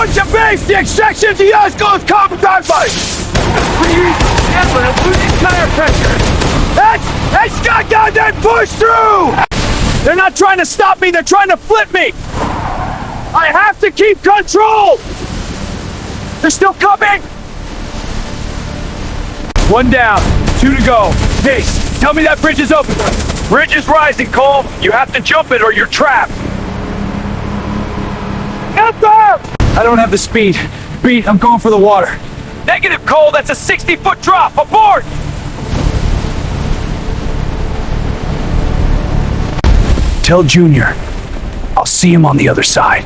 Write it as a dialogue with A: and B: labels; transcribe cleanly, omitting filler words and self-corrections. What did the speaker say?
A: Approach the base! The extraction to yours goes carbon dioxide! Breathe, and I'm losing tire pressure! Hey, Scott, goddamn push through! They're not trying to stop me, they're trying to flip me! I have to keep control! They're still coming! One down, 2 to go. Base, tell me that bridge is open. Bridge is rising, Cole. You have to jump it or you're trapped. Get there! I don't have the speed. Beat, I'm going for the water. Negative, Cole, that's a 60-foot drop. Abort! Tell Junior, I'll see him on the other side.